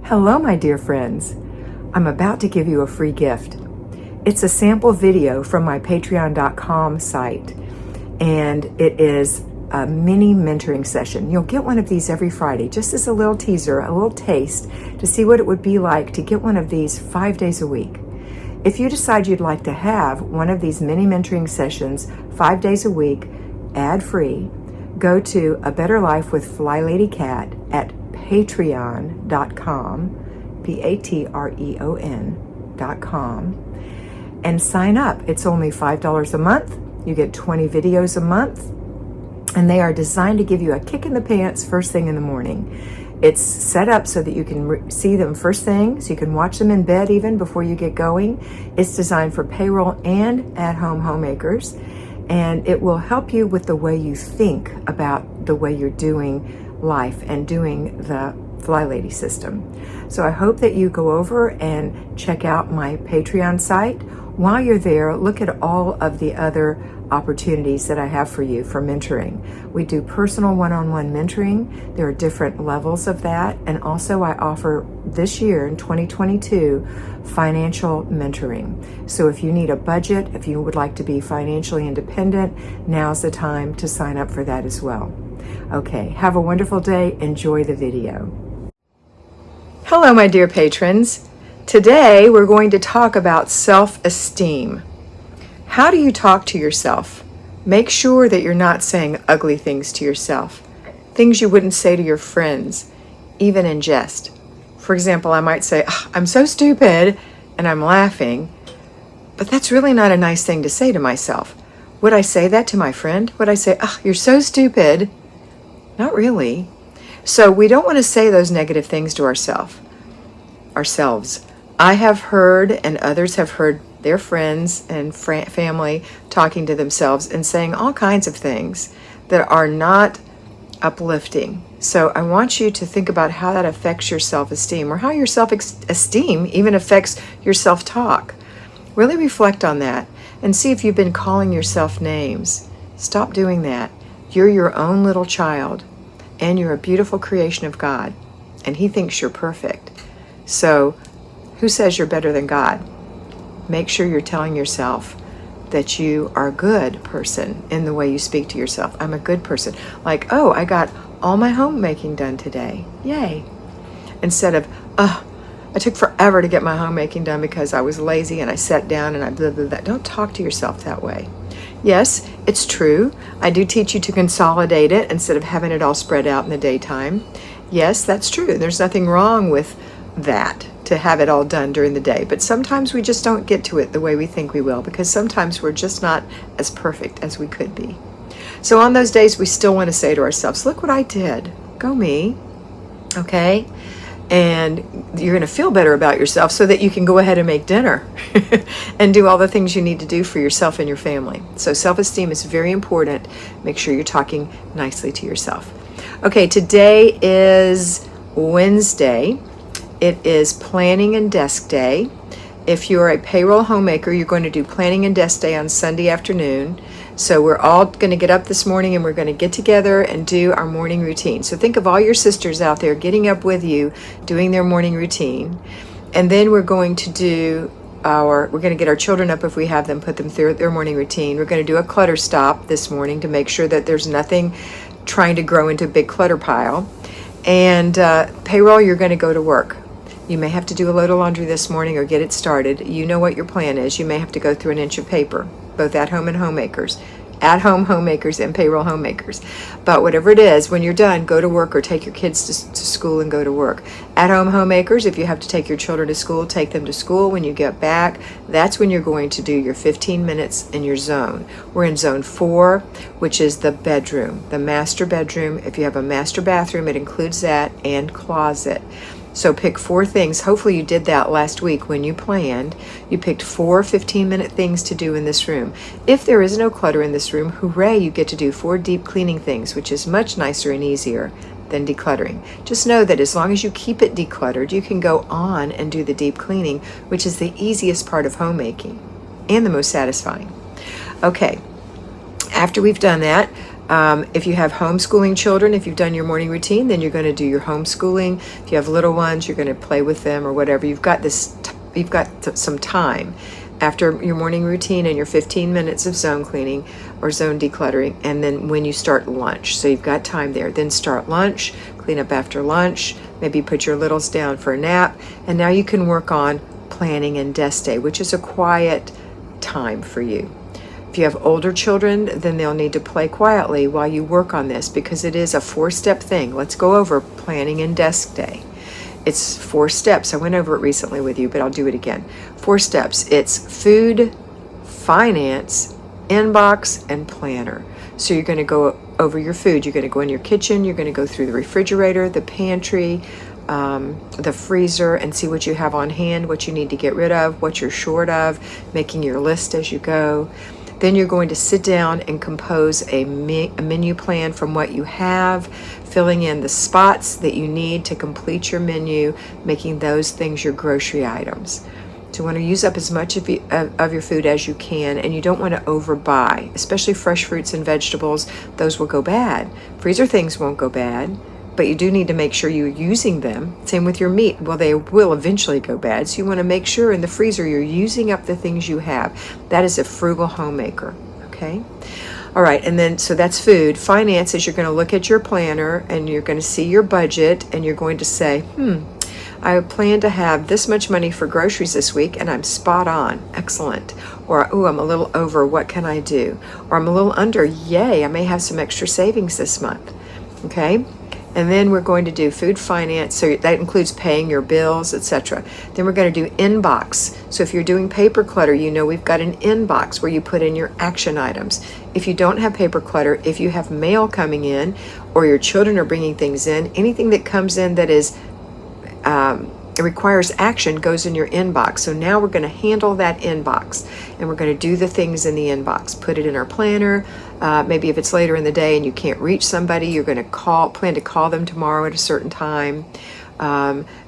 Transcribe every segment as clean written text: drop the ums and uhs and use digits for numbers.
Hello, my dear friends. I'm about to give you a free gift. It's a sample video from my patreon.com site, and it is a mini mentoring session. You'll get one of these every Friday, just as a little teaser, a little taste to see what it would be like to get one of these 5 days a week. If you decide you'd like to have one of these mini mentoring sessions 5 days a week, ad-free, go to A Better Life with FlyLady Kat at patreon.com, patreon.com, and sign up. It's only $5 a month. You get 20 videos a month, and they are designed to give you a kick in the pants first thing in the morning. It's set up so that you can see them first thing, so you can watch them in bed even before you get going. It's designed for payroll and at-home homemakers, and it will help you with the way you think about the way you're doing life and doing the FlyLady system. So I hope that you go over and check out my Patreon site. While you're there, look at all of the other opportunities that I have for you for mentoring. We do personal one-on-one mentoring. There are different levels of that. And also I offer this year in 2022 financial mentoring. So if you need a budget, if you would like to be financially independent, now's the time to sign up for that as well. Okay, have a wonderful day. Enjoy the video. Hello, my dear patrons. Today, we're going to talk about self-esteem. How do you talk to yourself? Make sure that you're not saying ugly things to yourself, things you wouldn't say to your friends, even in jest. For example, I might say, I'm so stupid, and I'm laughing, but that's really not a nice thing to say to myself. Would I say that to my friend? Would I say, you're so stupid? Not really. So we don't want to say those negative things to ourselves. I have heard, and others have heard, their friends and family talking to themselves and saying all kinds of things that are not uplifting. So I want you to think about how that affects your self-esteem, or how your self-esteem even affects your self-talk. Really reflect on that and see if you've been calling yourself names. Stop doing that. You're your own little child, and you're a beautiful creation of God, and He thinks you're perfect. So who says you're better than God? Make sure you're telling yourself that you are a good person in the way you speak to yourself. I'm a good person. Like, I got all my homemaking done today. Yay. Instead of, I took forever to get my homemaking done because I was lazy and I sat down and I blah, blah, blah. Don't talk to yourself that way. Yes, it's true. I do teach you to consolidate it instead of having it all spread out in the daytime. Yes, that's true. There's nothing wrong with that, to have it all done during the day. But sometimes we just don't get to it the way we think we will, because sometimes we're just not as perfect as we could be. So on those days, we still want to say to ourselves, look what I did. Go me. Okay? And you're going to feel better about yourself so that you can go ahead and make dinner and do all the things you need to do for yourself and your family. So self-esteem is very important. Make sure you're talking nicely to yourself. Okay, today is Wednesday. It is Planning and Desk Day. If you're a payroll homemaker, you're going to do Planning and Desk Day on Sunday afternoon. So we're all going to get up this morning and we're going to get together and do our morning routine. So think of all your sisters out there getting up with you, doing their morning routine. And then we're going to get our children up if we have them, put them through their morning routine. We're going to do a clutter stop this morning to make sure that there's nothing trying to grow into a big clutter pile. And payroll, you're going to go to work. You may have to do a load of laundry this morning or get it started. You know what your plan is. You may have to go through an inch of paper, both at-home and homemakers, at-home homemakers and payroll homemakers. But whatever it is, when you're done, go to work or take your kids to school and go to work. At-home homemakers, if you have to take your children to school, take them to school. When you get back, that's when you're going to do your 15 minutes in your zone. We're in zone 4, which is the bedroom, the master bedroom. If you have a master bathroom, it includes that, and closet. So pick 4 things. Hopefully you did that last week when you planned. You picked 4 15-minute things to do in this room. If there is no clutter in this room, hooray, you get to do 4 deep cleaning things, which is much nicer and easier than decluttering. Just know that as long as you keep it decluttered, you can go on and do the deep cleaning, which is the easiest part of homemaking and the most satisfying. Okay, after we've done that, If you have homeschooling children, if you've done your morning routine, then you're going to do your homeschooling. If you have little ones, you're going to play with them or whatever. You've got some time after your morning routine and your 15 minutes of zone cleaning or zone decluttering, and then when you start lunch. So you've got time there. Then start lunch, clean up after lunch, maybe put your littles down for a nap, and now you can work on planning and desk day, which is a quiet time for you. If you have older children, then they'll need to play quietly while you work on this, because it is a 4-step thing. Let's go over planning and desk day. It's 4 steps. I went over it recently with you, but I'll do it again. 4 steps. It's food, finance, inbox, and planner. So you're going to go over your food. You're going to go in your kitchen. You're going to go through the refrigerator, the pantry, the freezer, and see what you have on hand, what you need to get rid of, what you're short of, making your list as you go. Then you're going to sit down and compose a menu plan from what you have, filling in the spots that you need to complete your menu, making those things your grocery items. So you want to use up as much of your food as you can, and you don't want to overbuy, especially fresh fruits and vegetables. Those will go bad. Freezer things won't go bad, but you do need to make sure you're using them. Same with your meat. Well, they will eventually go bad, so you want to make sure in the freezer you're using up the things you have. That is a frugal homemaker, okay? All right, and then, so that's food. Finances, you're going to look at your planner, and you're going to see your budget, and you're going to say, I plan to have this much money for groceries this week, and I'm spot on. Excellent. Or, I'm a little over. What can I do? Or I'm a little under. Yay, I may have some extra savings this month, okay? And then we're going to do food finance, so that includes paying your bills, etc. Then we're going to do inbox. So if you're doing paper clutter, you know we've got an inbox where you put in your action items. If you don't have paper clutter, if you have mail coming in or your children are bringing things in, anything that comes in that is it requires action goes in your inbox. So now we're going to handle that inbox, and we're going to do the things in the inbox. Put it in our planner. Maybe if it's later in the day and you can't reach somebody, you're going to plan to call them tomorrow at a certain time.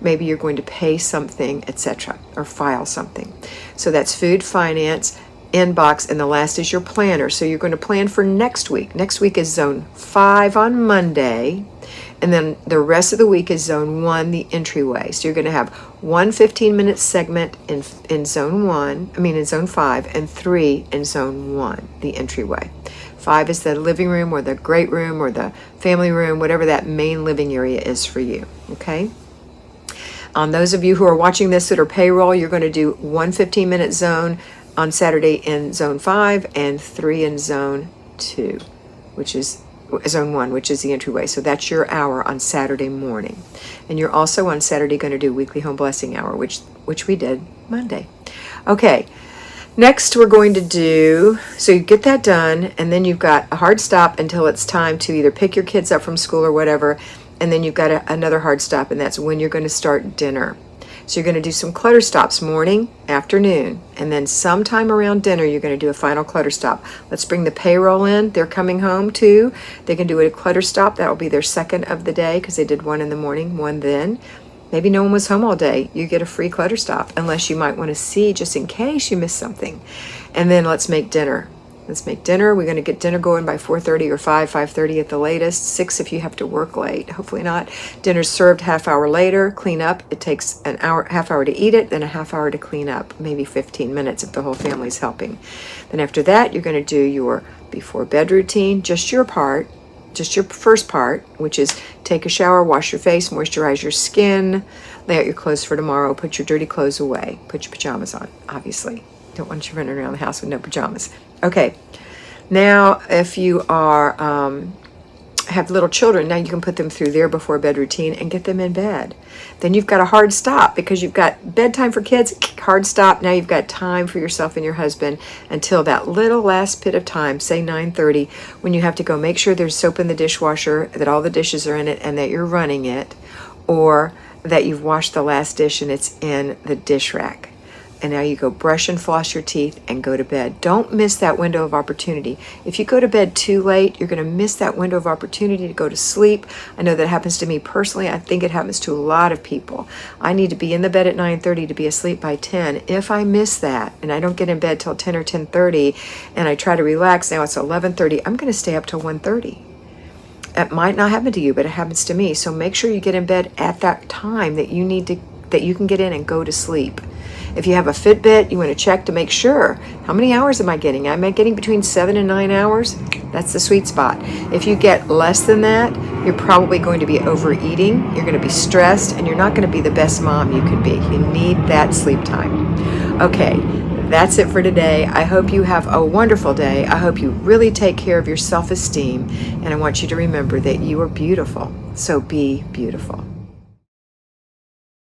Maybe you're going to pay something, etc., or file something. So that's food, finance, inbox, and the last is your planner. So you're going to plan for next week. Next week is zone 5 on Monday. And then the rest of the week is zone 1, the entryway. So you're going to have one 15-minute segment in zone 5, and 3 in zone 1, the entryway. 5 is the living room or the great room or the family room, whatever that main living area is for you, okay? On those of you who are watching this that are payroll, you're going to do one 15-minute zone on Saturday in zone 5 and 3 in zone 2, which is zone 1, which is the entryway. So that's your hour on Saturday morning. And you're also on Saturday going to do weekly home blessing hour, which we did Monday. Okay, next we're going to do, so you get that done, and then you've got a hard stop until it's time to either pick your kids up from school or whatever, and then you've got another hard stop, and that's when you're going to start dinner. So you're going to do some clutter stops morning, afternoon, and then sometime around dinner you're going to do a final clutter stop. Let's bring the payroll in. They're coming home too. They can do a clutter stop. That will be their second of the day because they did one in the morning, one then. Maybe no one was home all day. You get a free clutter stop, unless you might want to see just in case you missed something. And then let's make dinner. Let's make dinner. We're going to get dinner going by 4:30 or 5:30 at the latest. 6 if you have to work late. Hopefully not. Dinner's served half hour later. Clean up. It takes an hour, half hour to eat it, then a half hour to clean up. Maybe 15 minutes if the whole family's helping. Then after that, you're going to do your before bed routine, just your part, just your first part, which is take a shower, wash your face, moisturize your skin, lay out your clothes for tomorrow, put your dirty clothes away, put your pajamas on, obviously. Don't want you running around the house with no pajamas. Okay, now if you are have little children, now you can put them through their before bed routine and get them in bed. Then you've got a hard stop because you've got bedtime for kids, hard stop. Now you've got time for yourself and your husband until that little last bit of time, say 9:30, when you have to go make sure there's soap in the dishwasher, that all the dishes are in it, and that you're running it, or that you've washed the last dish and it's in the dish rack. and now you go brush and floss your teeth and go to bed. Don't miss that window of opportunity. If you go to bed too late, you're going to miss that window of opportunity to go to sleep. I know that happens to me personally. I think it happens to a lot of people. I need to be in the bed at 9:30 to be asleep by 10. If I miss that and I don't get in bed till 10 or 10:30 and I try to relax, now it's 11:30, I'm going to stay up till 1:30. It might not happen to you, but it happens to me. So make sure you get in bed at that time that you need to, that you can get in and go to sleep. If you have a Fitbit, you want to check to make sure, how many hours am I getting? Am I getting between 7 and 9 hours? That's the sweet spot. If you get less than that, you're probably going to be overeating, you're going to be stressed, and you're not going to be the best mom you could be. You need that sleep time. Okay, that's it for today. I hope you have a wonderful day. I hope you really take care of your self-esteem, and I want you to remember that you are beautiful. So be beautiful.